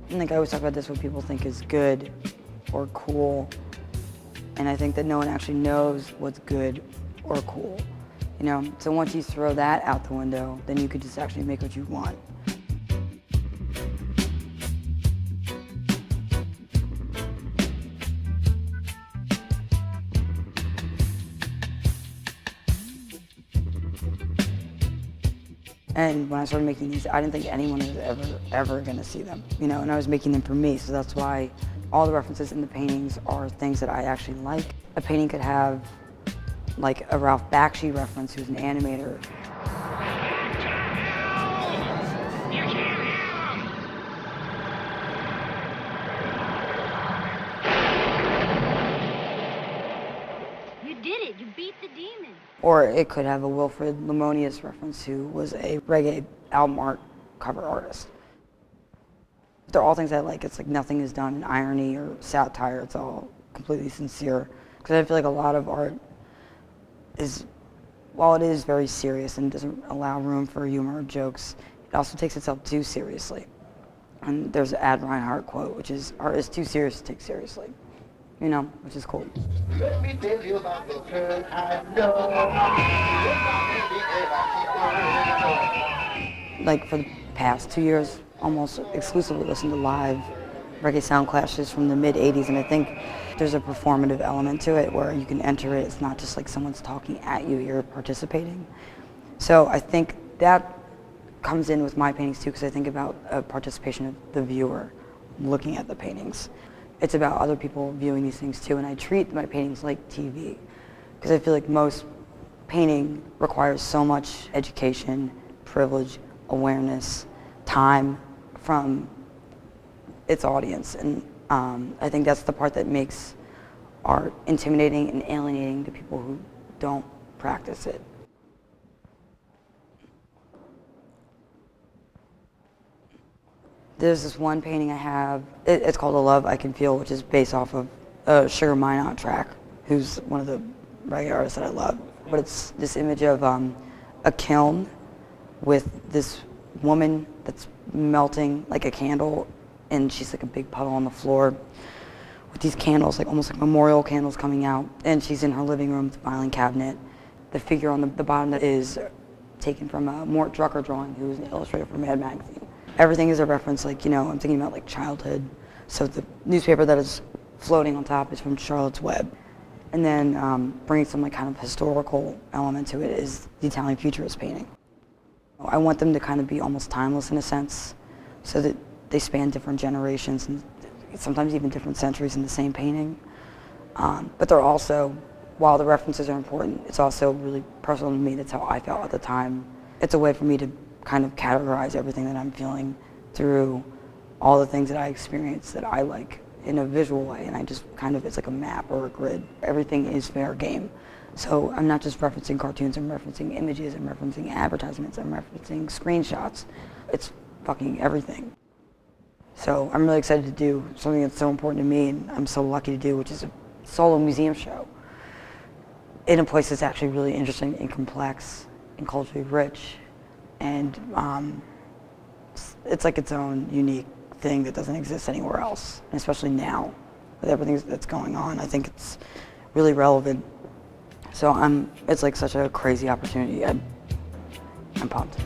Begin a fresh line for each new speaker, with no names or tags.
And like I always talk about this, what people think is good or cool. And I think that no one actually knows what's good or cool, you know? So once you throw that out the window, then you could just actually make what you want. And when I started making these, I didn't think anyone was ever gonna see them, you know, and I was making them for me, so that's why all the references in the paintings are things that I actually like. A painting could have like a Ralph Bakshi reference, who's an animator.
You did it, you beat the demon.
Or it could have a Wilfred Lemonius reference, who was a reggae album art cover artist. They're all things I like. It's like nothing is done in irony or satire. It's all completely sincere. Because I feel like a lot of art is, while it is very serious and doesn't allow room for humor or jokes, it also takes itself too seriously. And there's an Ad Reinhardt quote, which is, art is too serious to take seriously. You know, which is cool.
Let me tell you about the girl I know.
Like for the past 2 years, almost exclusively listened to live reggae sound clashes from the mid-'80s, and I think there's a performative element to it where you can enter it. It's not just like someone's talking at you, you're participating. So I think that comes in with my paintings too, because I think about a participation of the viewer looking at the paintings. It's about other people viewing these things too, and I treat my paintings like TV, because I feel like most painting requires so much education, privilege, awareness, time from its audience, and I think that's the part that makes art intimidating and alienating to people who don't practice it. There's this one painting I have, it's called A Love I Can Feel, which is based off of a Sugar Minott track, who's one of the reggae artists that I love. But it's this image of a kiln with this woman that's melting like a candle, and she's like a big puddle on the floor with these candles, like almost like memorial candles coming out, and she's in her living room with a filing cabinet. The figure on the bottom is taken from a Mort Drucker drawing, who was an illustrator for Mad Magazine. Everything is a reference, like, you know, I'm thinking about like childhood. So the newspaper that is floating on top is from Charlotte's Web. And then bringing some like kind of historical element to it is the Italian Futurist painting. I want them to kind of be almost timeless in a sense, so that they span different generations and sometimes even different centuries in the same painting. But they're also, while the references are important, it's also really personal to me. That's how I felt at the time. It's a way for me to kind of categorize everything that I'm feeling through all the things that I experience that I like in a visual way, and I just kind of, it's like a map or a grid. Everything is fair game. So I'm not just referencing cartoons, I'm referencing images, I'm referencing advertisements, I'm referencing screenshots. It's fucking everything. So I'm really excited to do something that's so important to me, and I'm so lucky to do, which is a solo museum show in a place that's actually really interesting and complex and culturally rich. And it's like its own unique thing that doesn't exist anywhere else, and especially now with everything that's going on. I think it's really relevant. So it's like such a crazy opportunity. I'm pumped.